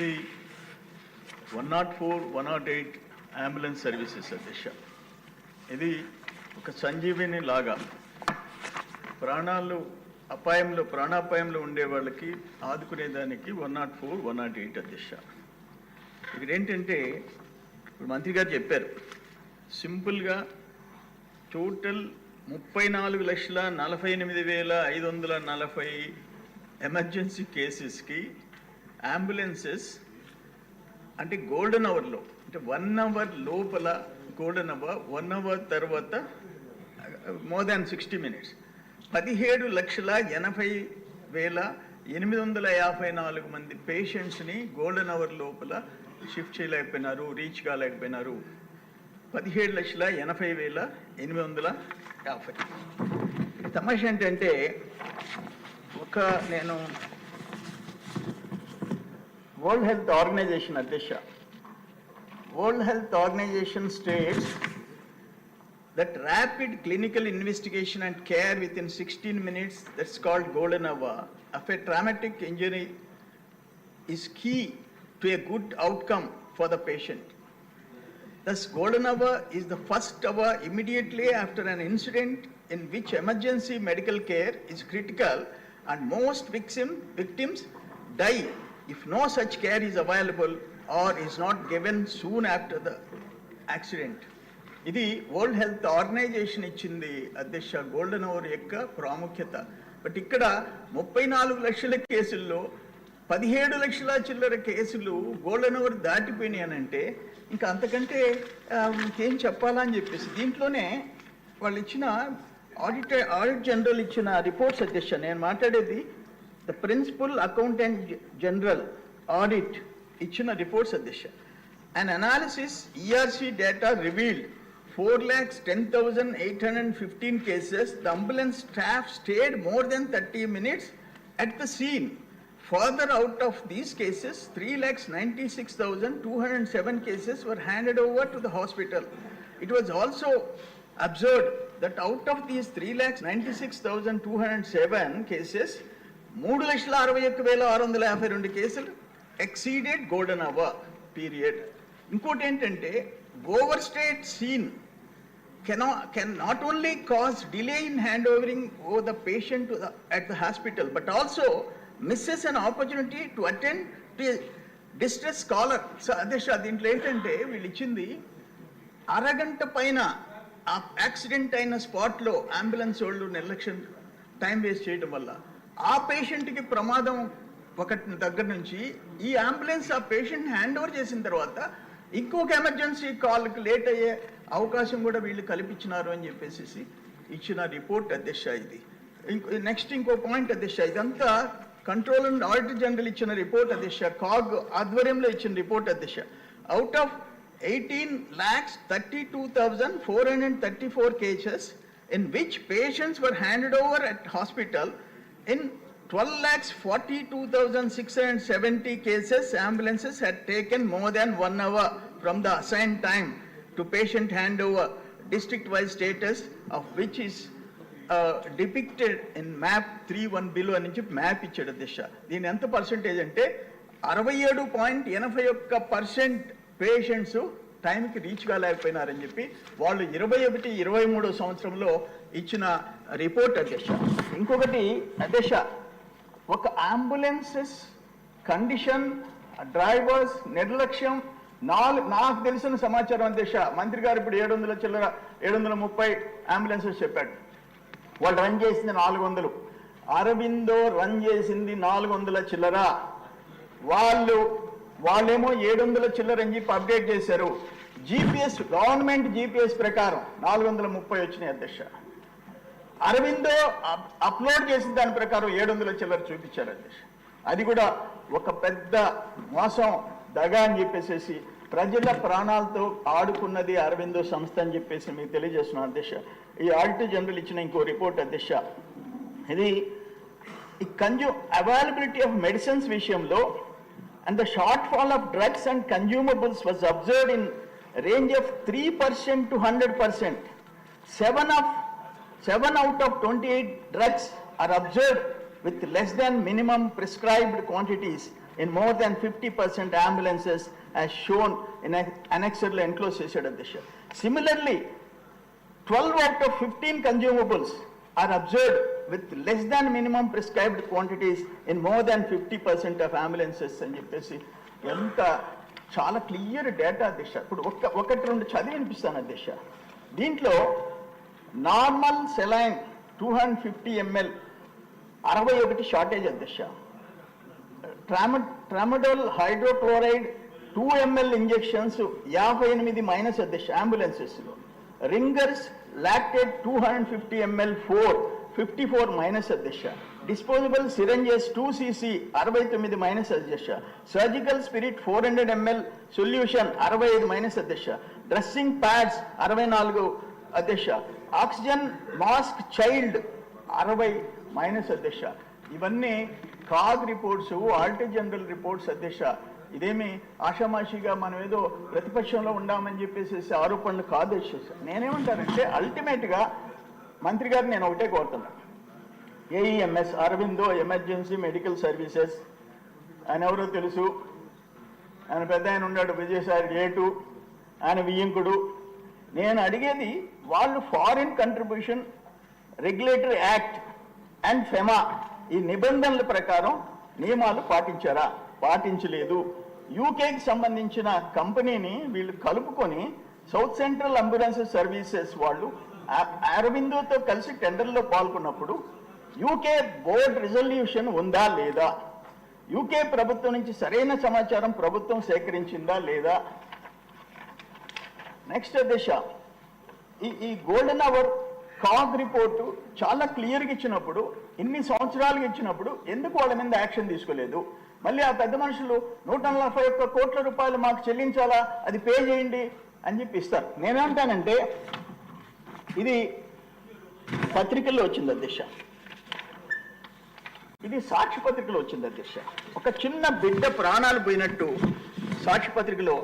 ఇది 104, 108 ambulance services అధ్యక్ష. ఇది ఒక సంజీవిని లాగా ప్రాణాపాయంలో ఉండే వాళ్ళకి ఆదుకునేదానికి 104, 108 అధ్యక్ష. ఇక్కడ ఏంటంటే ఇప్పుడు మంత్రి గారు చెప్పారు, సింపుల్గా టోటల్ 34,48,540 ఎమర్జెన్సీ కేసెస్కి అంబులెన్సెస్ అంటే గోల్డెన్ అవర్లో, అంటే 1 అవర్ లోపల గోల్డెన్ అవర్, 1 అవర్ తర్వాత మోర్ దాన్ 60 minutes 17,80,854 మంది పేషెంట్స్ని గోల్డెన్ అవర్ లోపల షిఫ్ట్ చేయలేకపోయినారు, రీచ్ కాలేకపోయినారు. 17,80,850. తమాషా ఏంటంటే నేను వరల్డ్ హెల్త్ ఆర్గనైజేషన్ అధ్యక్ష, world health organization states that rapid clinical investigation and care within 16 minutes, that's called golden hour, of a traumatic injury is key to a good outcome for the patient. Thus, golden hour is the first hour immediately after an incident in which emergency medical care is critical and most victims die if no such care is available or is not given soon after the accident. ఇది world health organisation ఇచ్చింది అధ్యక్ష golden hour యొక్క ప్రాముఖ్యత. But ఇక్కడ 34 లక్షల కేసుల్లో 17 లక్షల చిల్లర కేసులు గోల్డెన్ అవర్ దాటిపోయినాయి అని అంటే ఇంకా అంతకంటే ఇంకేం చెప్పాలా అని చెప్పేసి దీంట్లోనే వాళ్ళు ఇచ్చిన ఆడిట్ జనరల్ ఇచ్చిన రిపోర్ట్స్ అధ్యక్ష, నేను మాట్లాడేది the principal accountant general audit ఇచ్చిన రిపోర్ట్స్ అధ్యక్ష. An analysis ERC data revealed 4,10,815 cases. The ambulance staff stayed more than 30 minutes at the scene. Further, out of these cases, 3,96,207 cases were handed over to the hospital. It was also observed that out of these 3,96,207 cases, 3,61,652 కేసులు exceeded golden hour period. ఇంకోటి ఏంటంటే overstayed scene can not only cause delay in handovering over the patient at the hospital, but also misses an opportunity to attend to a distress caller. So అధ్యక్ష దీంట్లో ఏంటంటే వీళ్ళు ఇచ్చింది అరగంట పైన ఆ యాక్సిడెంట్ అయిన స్పాట్లో అంబులెన్స్ వాళ్ళు నిర్లక్ష్యం టైం వేస్ట్ చేయడం వల్ల ఆ పేషెంట్కి ప్రమాదం ఒకటి దగ్గర నుంచి ఈ అంబులెన్స్ ఆ పేషెంట్ హ్యాండ్ ఓవర్ చేసిన తర్వాత ఇంకొక ఎమర్జెన్సీ కాల్కి లేట్ అయ్యే అవకాశం కూడా వీళ్ళు కల్పించినారు అని చెప్పేసి ఇచ్చిన రిపోర్ట్ అధ్యక్ష. ఇది నెక్స్ట్ ఇంకో పాయింట్ అధ్యక్ష, ఇదంతా కంట్రోల్ అండ్ ఆడిటర్ జనరల్ ఇచ్చిన రిపోర్ట్ అధ్యక్ష, కాగ్ ఆధ్వర్యంలో ఇచ్చిన రిపోర్ట్ అధ్యక్ష. Out of 18,32,434 cases in which patients were handed over at hospital, in 12,42,670 cases, ambulances had taken more than 1 hour from the assigned time to patient handover, district-wise status of which is depicted in map 3.1 below అని చెప్పి map ఇచ్చాడు దిశ. దీని ఎంత percentage అంటే 67.81% patients టైంకి reach కాలేకపోయినారని చెప్పి వాళ్ళు 21-23 సంవత్సరంలో ఇచ్చిన రిపోర్ట్ అధ్యక్ష. ఇంకొకటి అధ్యక్ష, ఒక అంబులెన్సెస్ కండిషన్, డ్రైవర్స్ నిర్లక్ష్యం, నాకు తెలిసిన సమాచారం అధ్యక్ష, మంత్రి గారు ఇప్పుడు 730 అంబులెన్సెస్ చెప్పాడు. వాళ్ళు రన్ చేసింది 400. అరవిందో రన్ చేసింది 400 చిల్లర, వాళ్ళేమో 700 చిల్లర అని చెప్పి అప్డేట్ చేశారు. GPS గవర్నమెంట్ GPS ప్రకారం 430 వచ్చినాయి అధ్యక్ష. అరవిందో అప్లోడ్ చేసిన దాని ప్రకారం 700 చిల్లర చూపించారు అధ్యక్ష. అది కూడా ఒక పెద్ద మోసం, దగా అని చెప్పేసి ప్రజల ప్రాణాలతో ఆడుకున్నది అరవిందో సంస్థ అని చెప్పేసి మీకు తెలియజేస్తున్నాను అధ్యక్ష. ఈ ఆడిటర్ జనరల్ ఇచ్చిన ఇంకో రిపోర్ట్ అధ్యక్ష, ఇది అవైలబిలిటీ ఆఫ్ మెడిసిన్స్ విషయంలో and the shortfall of drugs and consumables was observed in range of 3% to 100%. 7 out of 28 drugs are observed with less than minimum prescribed quantities in more than 50% ambulances as shown in annexed enclosed చేశాడు అధ్యక్ష. Similarly, 12 out of 15 consumables are observed with less than minimum prescribed quantities in more than 50% of ambulances అని చెప్పేసి ఎంత చాలా clear data అధ్యక్ష. ఇప్పుడు ఒకటి రెండు చదివి వినిపిస్తాను అధ్యక్ష. దీంట్లో నార్మల్ సెలైన్ 250 ml 61 షార్టేజ్ అధ్యక్ష. ట్రామడోల్ హైడ్రోక్లోరైడ్ 2 ml ఇంజెక్షన్స్ 58 మైనస్ అధ్యక్ష అంబులెన్సెస్లో. రింగర్స్ లాక్టేట్ 250 ml 54 మైనస్ అధ్యక్ష. డిస్పోజబుల్ సిరంజెస్ 2 cc 69 మైనస్ అధ్యక్ష. Surgical spirit 400 ml solution 65 minus అధ్యక్ష. డ్రెస్సింగ్ ప్యాడ్స్ 64 అధ్యక్ష. ఆక్సిజన్ మాస్క్ చైల్డ్ 60 మైనస్ అధ్యక్ష. ఇవన్నీ CAG reports, auditor general reports అధ్యక్ష. ఇదేమి ఆషామాషిగా మనం ఏదో ప్రతిపక్షంలో ఉండామని చెప్పేసి ఆరోపణలు కాదు అధ్యక్ష. నేనేమంటానంటే అల్టిమేట్గా మంత్రి గారు నేను ఒకటే కోరుతున్నాను. ఏఈఎంఎస్ అరవిందో ఎమర్జెన్సీ మెడికల్ సర్వీసెస్, ఆయన ఎవరో తెలుసు, ఆయన పెద్ద ఆయన ఉన్నాడు విజయసాయి గేటు, ఆయన వియ్యంకుడు. నేను అడిగేది వాళ్ళు foreign contribution regulatory act and FEMA ఈ నిబంధనల ప్రకారం నియమాలు పాటించారా? పాటించలేదు. యూకేకి సంబంధించిన కంపెనీని వీళ్ళు కలుపుకొని సౌత్ సెంట్రల్ అంబులెన్స్ సర్వీసెస్ వాళ్ళు అరవిందోతో కలిసి టెండర్లో పాల్గొన్నప్పుడు యూకే బోర్డ్ రిజల్యూషన్ ఉందా లేదా? యూకే ప్రభుత్వం నుంచి సరైన సమాచారం ప్రభుత్వం సేకరించిందా లేదా? నెక్స్ట్ దిశ ఈ గోల్డెన్ అవర్ కాగ్ రిపోర్టు చాలా క్లియర్గా ఇచ్చినప్పుడు, ఇన్ని సంవత్సరాలుగా ఇచ్చినప్పుడు ఎందుకు వాళ్ళ మీద యాక్షన్ తీసుకోలేదు? మళ్ళీ ఆ పెద్ద మనుషులు 141 కోట్ల రూపాయలు మాకు చెల్లించాలా, అది పే చేయండి అని చెప్పి ఇస్తారు. నేనేమంటానంటే ఇది పత్రికల్లో వచ్చింది అధ్యక్ష, ఇది సాక్షి పత్రికలో వచ్చింది అధ్యక్ష. ఒక చిన్న బిడ్డ ప్రాణాలు పోయినట్టు సాక్షి పత్రికలో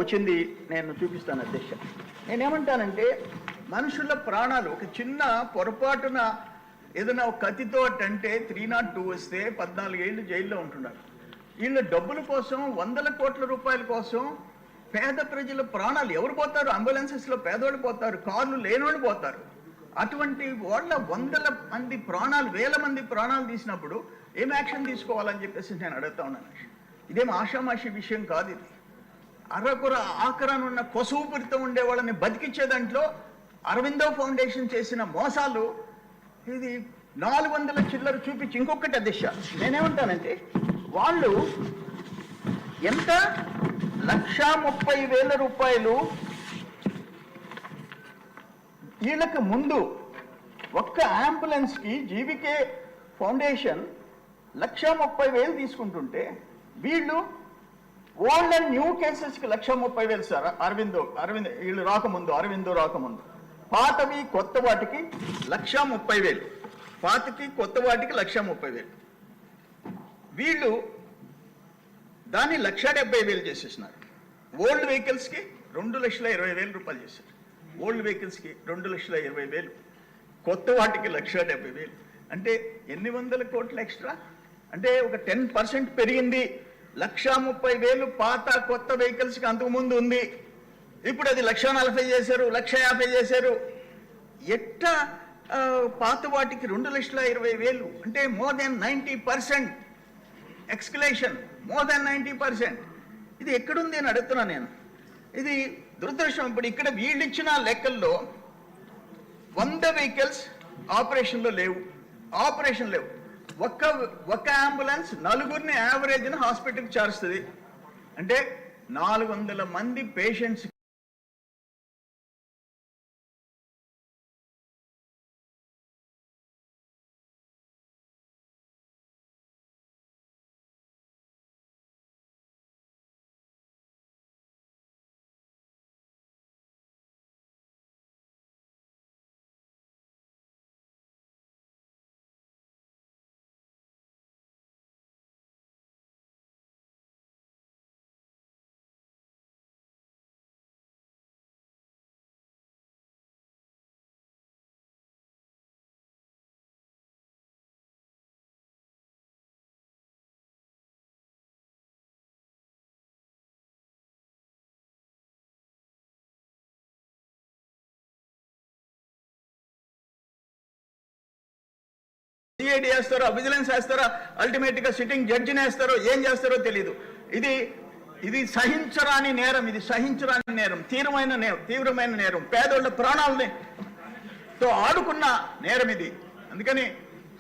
వచ్చింది, నేను చూపిస్తాను అధ్యక్ష. నేనేమంటానంటే మనుషుల ప్రాణాలు ఒక చిన్న పొరపాటున ఏదైనా ఒక కత్తితో అంటే 302 వస్తే 14 ఏళ్ళు జైల్లో ఉంటున్నారు. వీళ్ళ డబ్బుల కోసం 100 కోట్ల రూపాయల కోసం పేద ప్రజల ప్రాణాలు ఎవరు పోతారు? అంబులెన్సెస్లో పేదోళ్ళు పోతారు, కార్లు లేనోళ్ళు పోతారు. అటువంటి వాళ్ళ 100 మంది ప్రాణాలు, 1000 మంది ప్రాణాలు తీసినప్పుడు ఏం యాక్షన్ తీసుకోవాలని చెప్పేసి నేను అడుగుతా ఉన్నాను. ఇదేం ఆషామాషి విషయం కాదు. ఇది అరకొర ఆకరానున్న కొసూపురితో ఉండే వాళ్ళని బతికించే దాంట్లో అరవిందో ఫౌండేషన్ చేసిన మోసాలు ఇది 400 చిల్లర చూపించి ఇంకొకటి అధ్యక్ష. నేనేమంటానంటే వాళ్ళు ఎంత 1,30,000 రూపాయలు వీళ్ళకి ముందు ఒక్క అంబులెన్స్కి జీవికే ఫౌండేషన్ 1,30,000 తీసుకుంటుంటే వీళ్ళు ఓల్డ్ అండ్ న్యూ కేసెస్కి 1,30,000 సార్. అరవిందో వీళ్ళు అరవిందో రాకముందు పాతవి కొత్త వాటికి 1,30,000, పాతకి కొత్త వాటికి 1,30,000. వీళ్ళు దాన్ని 1,70,000 చేసేసినారు. ఓల్డ్ వెహికల్స్కి 2,20,000 రూపాయలు చేశారు. ఓల్డ్ వెహికల్స్కి 2,20,000, కొత్త వాటికి 1,70,000. అంటే ఎన్ని వందల కోట్లు ఎక్స్ట్రా? అంటే ఒక 10% పెరిగింది. 1,30,000 పాత కొత్త వెహికల్స్కి అంతకుముందు ఉంది, ఇప్పుడు అది 1,40,000 చేశారు, 1,50,000 చేశారు. ఎట్టా పాత వాటికి 2,20,000 అంటే మోర్ దెన్ 90% ఎక్స్కలేషన్, మోర్ దెన్ 90%. ఇది ఎక్కడుంది అని అడుగుతున్నాను నేను. ఇది దురదృష్టం. ఇప్పుడు ఇక్కడ వీళ్ళు ఇచ్చిన లెక్కల్లో 100 వెహికల్స్ ఆపరేషన్ లేవు. ఒక్క అంబులెన్స్ 4 యావరేజ్ని హాస్పిటల్కి చేరుస్తుంది. అంటే 400 మంది పేషెంట్స్ సిఐడి వేస్తారో విజిలెన్స్ వేస్తారో అల్టిమేట్గా సిట్టింగ్ జడ్జిని వేస్తారో ఏం చేస్తారో తెలియదు. ఇది సహించరాని నేరం, ఇది సహించరాని నేరం, తీవ్రమైన నేరం, పేదోళ్ళ ప్రాణాలని తో ఆడుకున్న నేరం ఇది. అందుకని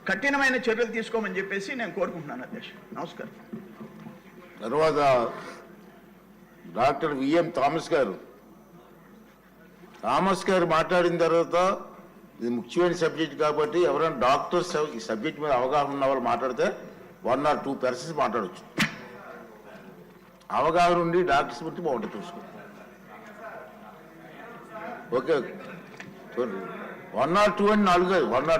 కఠినమైన చర్యలు తీసుకోమని చెప్పేసి నేను కోరుకుంటున్నాను అధ్యక్ష. నమస్కారం. తర్వాత డాక్టర్ విఎం థామస్ గారు మాట్లాడిన తర్వాత, ఇది ముఖ్యమైన సబ్జెక్ట్ కాబట్టి ఎవరైనా డాక్టర్స్ ఈ సబ్జెక్ట్ మీద అవగాహన ఉన్న వాళ్ళు మాట్లాడితే 1 or 2 persons మాట్లాడవచ్చు. అవగాహన ఉండి డాక్టర్స్ బట్టి బాగుంటుంది చూసుకో. ఓకే 1 or 2 అని 4 1 or